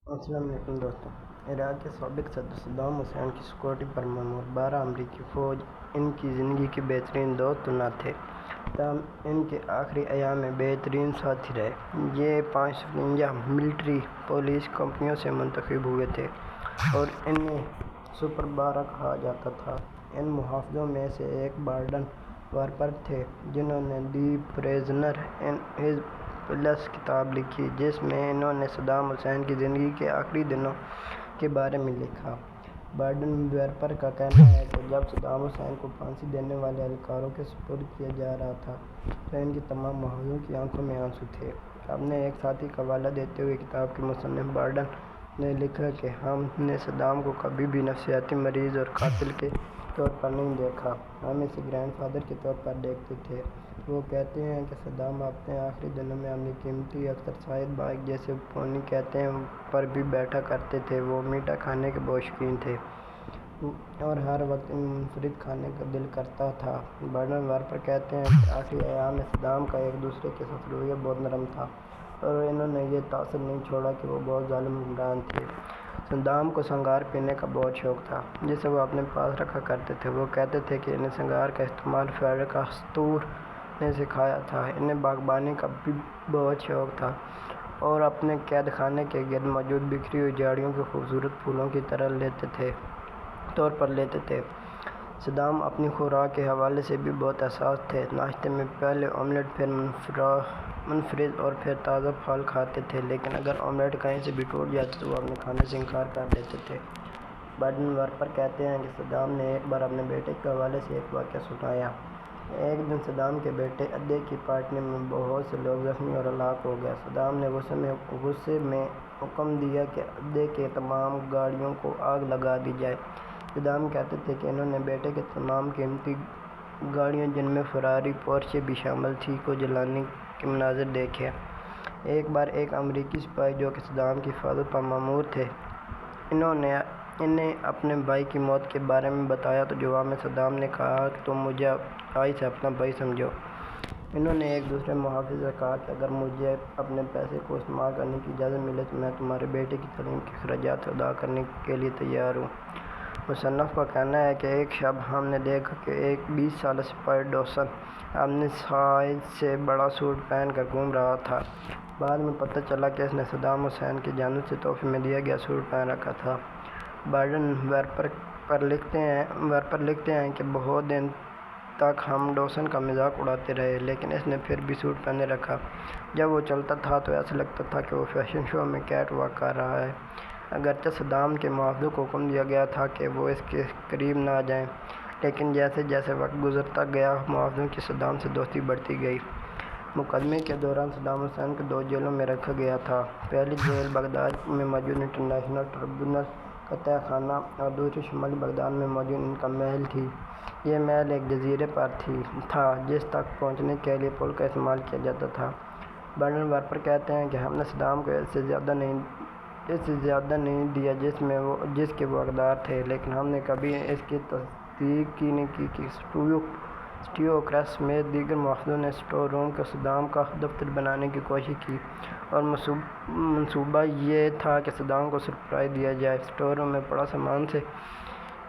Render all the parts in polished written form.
السلام علیکم دوستوں۔ عراق کے سابق صدر صدام حسین کی سیکورٹی پر مامور 12 امریکی فوج ان کی زندگی کے بہترین دوست تو نہ تھے، تاہم ان کے آخری ایام میں بہترین ساتھی رہے۔ یہ 553 ملٹری پولیس کمپنیوں سے منتخب ہوئے تھے اور انہیں سپر 12 کہا جاتا تھا۔ ان محافظوں میں سے ایک بارڈن وارپر تھے، جنہوں نے دی پریزنر ان ہز پیلس کتاب لکھی، جس میں انہوں نے صدام حسین کی زندگی کے آخری دنوں کے بارے میں لکھا۔ بارڈن وارپر کا کہنا ہے کہ جب صدام حسین کو پھانسی دینے والے اہلکاروں کے سپرد کیا جا رہا تھا تو ان کی تمام محافظوں کی آنکھوں میں آنسو تھے۔ اپنے ایک ساتھی کا حوالہ دیتے ہوئے کتاب کے مصنف بارڈن نے لکھا کہ ہم نے صدام کو کبھی بھی نفسیاتی مریض اور قاتل کے طور پر نہیں دیکھا، ہم اسے گرینڈ فادر کے طور پر دیکھتے تھے۔ وہ کہتے ہیں کہ صدام اپنے آخری دنوں میں اپنی قیمتی، اکثر شاہد بائک جسے پونی کہتے ہیں، پر بھی بیٹھا کرتے تھے۔ وہ میٹھا کھانے کے بہت شوقین تھے اور ہر وقت منفرد کھانے کا دل کرتا تھا۔ بارڈن وارپر کہتے ہیں کہ آخری ایام میں صدام کا ایک دوسرے کے ساتھ رویہ بہت نرم تھا اور انہوں نے یہ تاثر نہیں چھوڑا کہ وہ بہت ظالم حکمران تھے۔ صدام کو سنگار پینے کا بہت شوق تھا، جسے وہ اپنے پاس رکھا کرتے تھے۔ وہ کہتے تھے کہ انہیں سنگار کا استعمال فیڈرل کاستور نے سکھایا تھا۔ انہیں باغبانی کا بھی بہت شوق تھا اور اپنے قید خانے کے گرد موجود بکھری ہوئی جھاڑیوں کو خوبصورت پھولوں کی طور پر لیتے تھے۔ صدام اپنی خوراک کے حوالے سے بھی بہت حساس تھے۔ ناشتے میں پہلے آملیٹ، پھر منفرد اور پھر تازہ پھل کھاتے تھے، لیکن اگر آملیٹ کہیں سے بھی ٹوٹ جاتا تو وہ اپنے کھانے سے انکار کر دیتے تھے۔ بارڈن وارپر کہتے ہیں کہ صدام نے ایک بار اپنے بیٹے کے حوالے سے ایک واقعہ سنایا۔ ایک دن صدام کے بیٹے عدے کی پارٹی میں بہت سے لوگ زخمی اور ہلاک ہو گئے۔ صدام نے غصے میں حکم دیا کہ عدے کے تمام گاڑیوں کو آگ لگا دی جائے۔ صدام کہتے تھے کہ انہوں نے بیٹے کے تمام قیمتی گاڑیوں، جن میں فراری، پورشے بھی شامل تھی، کو جلانے کے مناظر دیکھے۔ ایک بار ایک امریکی سپاہی جو کہ صدام کی حفاظت پر مامور تھے، انہیں اپنے بھائی کی موت کے بارے میں بتایا تو جواب میں صدام نے کہا کہ تم مجھے آج سے اپنا بھائی سمجھو۔ انہوں نے ایک دوسرے محافظ سے کہا کہ اگر مجھے اپنے پیسے کو استعمال کرنے کی اجازت ملے تو میں تمہارے بیٹے کی تعلیم کے اخراجات ادا کرنے کے لیے تیار ہوں۔ مصنف کا کہنا ہے کہ ایک شب ہم نے دیکھا کہ ایک 20 سالہ سپاہی ڈوسن اپنے سائز سے بڑا سوٹ پہن کر گھوم رہا تھا۔ بعد میں پتہ چلا کہ اس نے صدام حسین کی جانب سے تحفے میں دیا گیا سوٹ پہن رکھا تھا۔ بارڈن وارپر لکھتے ہیں کہ بہت دن تک ہم ڈوسن کا مذاق اڑاتے رہے، لیکن اس نے پھر بھی سوٹ پہنے رکھا۔ جب وہ چلتا تھا تو ایسا لگتا تھا کہ وہ فیشن شو میں کیٹ واک کر رہا ہے۔ اگرچہ صدام کے محافظوں کو حکم دیا گیا تھا کہ وہ اس کے قریب نہ جائیں، لیکن جیسے جیسے وقت گزرتا گیا، محافظوں کی صدام سے دوستی بڑھتی گئی۔ مقدمے کے دوران صدام حسین کو 2 جیلوں میں رکھا گیا تھا۔ پہلی جیل بغداد میں موجود انٹرنیشنل ٹریبیونل کا تہہ خانہ اور دوسری شمالی بغداد میں موجود ان کا محل تھی۔ یہ محل ایک جزیرے پر تھا جس تک پہنچنے کے لیے پل کا استعمال کیا جاتا تھا۔ بارڈن وارپر کہتے ہیں کہ ہم نے صدام کو اس سے زیادہ نہیں دیا جس کے وہ حقدار تھے، لیکن ہم نے کبھی اس کی تصدیق نہیں کی کہ سٹیو کریس سمیت دیگر محافظوں نے اسٹور روم کو صدام کا دفتر بنانے کی کوشش کی اور منصوبہ یہ تھا کہ صدام کو سرپرائز دیا جائے۔ اسٹور روم میں پڑا سامان سے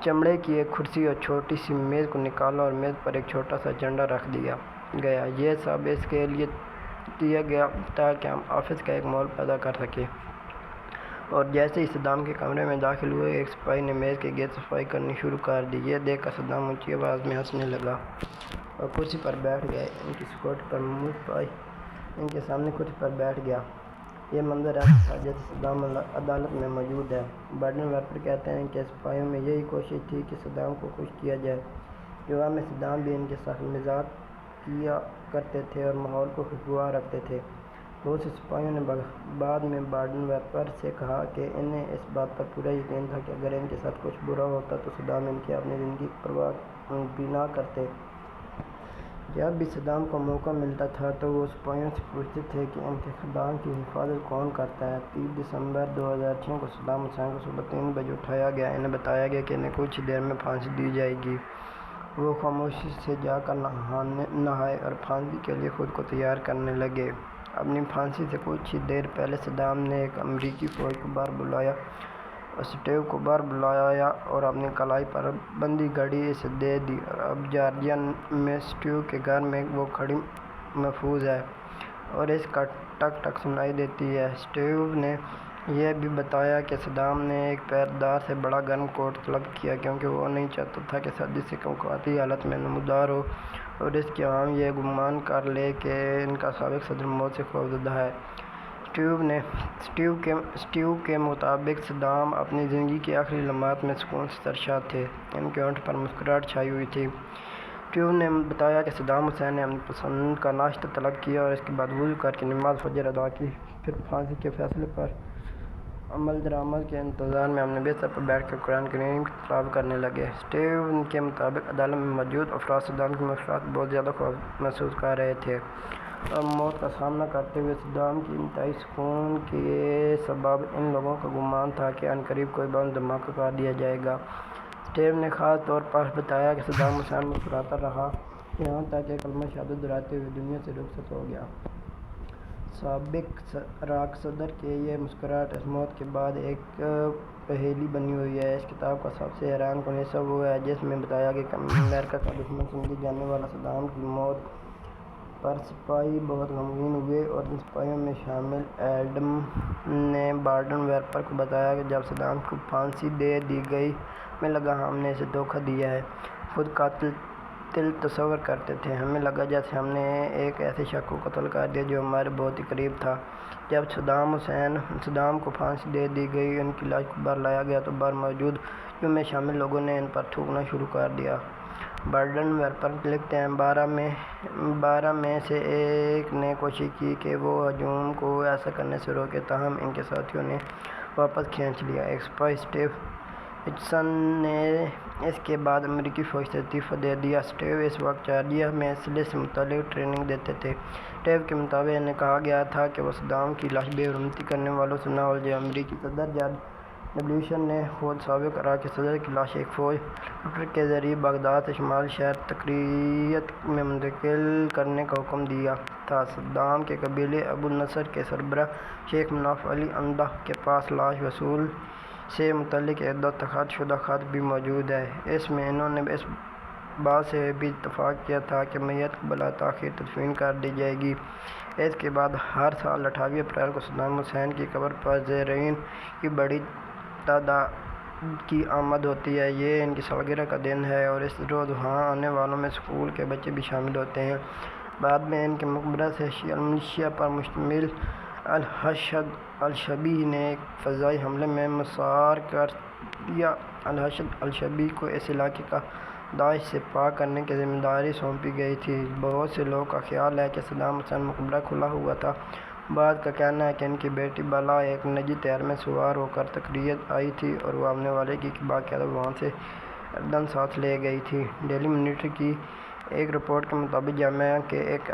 چمڑے کی ایک کرسی اور چھوٹی سی میز کو نکالا اور میز پر ایک چھوٹا سا جھنڈا رکھ دیا گیا۔ یہ سب اس کے لیے کیا گیا تاکہ ہم آفس کا ایک ماحول پیدا کر سکیں۔ اور جیسے ہی صدام کے کمرے میں داخل ہوئے، ایک سپاہی نے میز کے گرد صفائی کرنی شروع کر دی۔ یہ دیکھ کر صدام اونچی آواز میں ہنسنے لگا اور کرسی پر بیٹھ گئے۔ ان کی سیکورٹی پر مامور سپاہی ان کے سامنے کرسی پر بیٹھ گیا۔ یہ منظر ایسا تھا جیسے صدام عدالت میں موجود ہے۔ بارڈن وارپر کہتے ہیں کہ سپاہیوں میں یہی کوشش تھی کہ صدام کو خوش کیا جائے۔ جواب میں صدام بھی ان کے ساتھ مذاق کیا کرتے تھے اور ماحول کو خوشگوار رکھتے تھے۔ بہت سے سپاہیوں نے بعد میں بارڈن وارپر سے کہا کہ انہیں اس بات پر پورا یقین تھا کہ اگر ان کے ساتھ کچھ برا ہوتا تو صدام ان کی اپنی زندگی کی پرواہ بھی نہ کرتے۔ جب بھی صدام کو موقع ملتا تھا تو وہ سپاہیوں سے پوچھتے تھے کہ ان کے خاندان کی حفاظت کون کرتا ہے۔ 30 دسمبر 2006 کو صدام حسین کو صبح 3 بجے اٹھایا گیا۔ انہیں بتایا گیا کہ انہیں کچھ دیر میں پھانسی دی جائے گی۔ وہ خاموشی سے جا کر نہائے اور پھانسی کے لیے خود کو تیار کرنے لگے۔ اپنی پھانسی سے کچھ ہی دیر پہلے صدام نے ایک امریکی فوج کو باہر بلایا اور اسٹیو کو باہر بلایا اور اپنی کلائی پر بندی گھڑی اسے دے دی، اور اب جارجیا میں اسٹیو کے گھر میں وہ گھڑی محفوظ ہے اور اس کا ٹک ٹک سنائی دیتی ہے۔ اسٹیو نے یہ بھی بتایا کہ صدام نے ایک پہرےدار سے بڑا گرم کوٹ طلب کیا کیونکہ وہ نہیں چاہتا تھا کہ سردی سے کمکماتی حالت میں نمودار ہو اور اس کی عوام یہ گمان کر لے کہ ان کا سابق صدر موت سے خوفزدہ ہے۔ اسٹیو کے مطابق صدام اپنی زندگی کی آخری لمحات میں سکون سے سرشار تھے، ان کے ہونٹ پر مسکراہٹ چھائی ہوئی تھی۔ اسٹیو نے بتایا کہ صدام حسین نے اپنی پسند کا ناشتہ طلب کیا اور اس کے بعد وضو کر کے نماز فجر ادا کی، پھر پھانسی کے فیصلے پر عمل درآمد کے انتظار میں اپنے بستر پر بیٹھ کر قرآن کریم کی تلاوت کرنے لگے۔ اسٹیو کے مطابق عدالت میں موجود افراد صدام کی مشکلات سے بہت زیادہ خوف محسوس کر رہے تھے اور موت کا سامنا کرتے ہوئے صدام کی انتہائی سکون کے سبب ان لوگوں کا گمان تھا کہ عنقریب کوئی بم دھماکہ کر دیا جائے گا۔ اسٹیو نے خاص طور پر بتایا کہ صدام حسین مسکراتا رہا یہاں تک کہ کلمہ شہادت دہراتے ہوئے دنیا سے رخصت ہو گیا۔ سابق عراق صدر کی یہ مسکراہٹ اس موت کے بعد ایک پہیلی بنی ہوئی ہے۔ اس کتاب کا سب سے حیران کن حصہ وہ ہے جس میں بتایا گیا کہ امریکہ کا دشمن سمجھے جانے والا صدام کی موت پر سپاہی بہت غمگین ہوئے اور ان سپاہیوں میں شامل ایڈم نے بارڈن ویپر کو بتایا کہ جب صدام کو پھانسی دے دی گئی ہمیں لگا ہم نے اسے دھوکہ دیا ہے، خود قاتل تصور کرتے تھے، ہمیں لگا جیسے ہم نے ایک ایسے شخص کو قتل کر دیا جو ہمارے بہت ہی قریب تھا۔ جب صدام کو پھانسی دے دی گئی ان کی لاش کو باہر لایا گیا تو باہر موجود ہجوم میں شامل لوگوں نے ان پر تھوکنا شروع کر دیا۔ بارڈن ویپر لکھتے ہیں 12 میں سے ایک نے کوشش کی کہ وہ ہجوم کو ایسا کرنے سے روکے تاہم ان کے ساتھیوں نے واپس کھینچ لیا۔ ایک سپاہی اسٹیو ہچسن نے اس کے بعد امریکی فوج سے استعفیٰ دے دیا۔ اسٹیو اس وقت جارجیا میں اسلحے سے متعلق ٹریننگ دیتے تھے۔ اسٹیو کے مطابق انہیں کہا گیا تھا کہ وہ صدام کی لاش بے حرمتی کرنے والوں سے نہ الجھے۔ امریکی صدر جارج ڈبلیو بش نے خود سابق عراقی صدر کی لاش ایک فوجی ہیلی کاپٹر کے ذریعے بغداد سے شمالی شہر تکریت میں منتقل کرنے کا حکم دیا تھا۔ صدام کے قبیلے ابو النصر کے سربراہ شیخ مناف علی اندھا کے پاس لاش وصول سے متعلق ایک دستخط شدہ خط بھی موجود ہے۔ اس میں انہوں نے اس بات سے بھی اتفاق کیا تھا کہ میت کو بلا تاخیر تدفین کر دی جائے گی۔ اس کے بعد ہر سال 28 اپریل کو صدام حسین کی قبر پر زائرین کی بڑی تعداد کی آمد ہوتی ہے۔ یہ ان کی سالگرہ کا دن ہے اور اس روز وہاں آنے والوں میں اسکول کے بچے بھی شامل ہوتے ہیں۔ بعد میں ان کے مقبرہ سے شیعہ ملیشیا پر مشتمل الحشد الشعبی نے ایک فضائی حملے میں مسمار کر دیا۔ الحشد الشعبی کو اس علاقے کا داعش سے پاک کرنے کی ذمہ داری سونپی گئی تھی۔ بہت سے لوگوں کا خیال ہے کہ صدام حسین مقبرہ کھلا ہوا تھا، بعض کا کہنا ہے کہ ان کی بیٹی بالا ایک نجی طیارے میں سوار ہو کر تکریت آئی تھی اور وہ اپنے والد کی باقاعدہ وہاں سے اردن ساتھ لے گئی تھی۔ ڈیلی مانیٹر کی ایک رپورٹ کے مطابق جامعہ کے ایک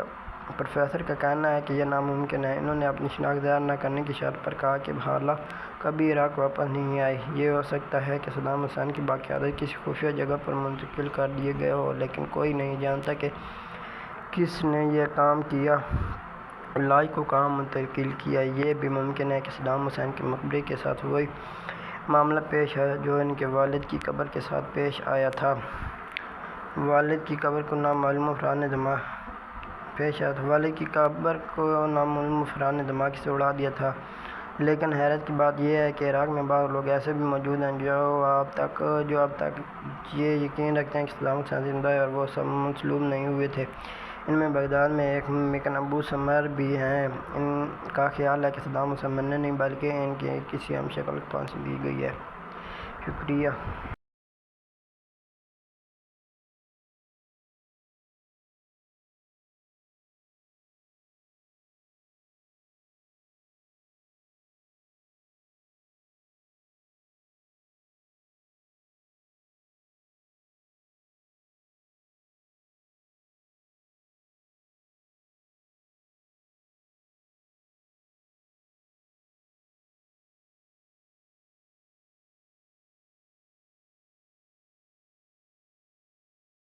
پروفیسر کا کہنا ہے کہ یہ ناممکن ہے۔ انہوں نے اپنی شناخت ظاہر نہ کرنے کی شرط پر کہا کہ بالا کبھی عراق واپس نہیں آئی۔ یہ ہو سکتا ہے کہ صدام حسین کی باقیات کسی خفیہ جگہ پر منتقل کر دیے گئے ہوں لیکن کوئی نہیں جانتا کہ کس نے یہ کام کیا، لاش کو کہاں منتقل کیا۔ یہ بھی ممکن ہے کہ صدام حسین کے مقبرے کے ساتھ وہی معاملہ پیش آیا جو ان کے والد کی قبر کے ساتھ پیش آیا تھا۔ والد کی قبر کو نامعلوم افراد نے دھماکے سے اڑا دیا تھا۔ لیکن حیرت کی بات یہ ہے کہ عراق میں بعض لوگ ایسے بھی موجود ہیں جو اب تک یہ یقین رکھتے ہیں کہ صدام حسین زندہ ہے اور وہ سب مصلوب نہیں ہوئے تھے۔ ان میں بغداد میں ایک ممکن ابو سمر بھی ہیں۔ ان کا خیال ہے کہ صدام حسین مرنے نہیں بلکہ ان کی کسی ہم شکل کو پھانسی دی گئی ہے۔ شکریہ۔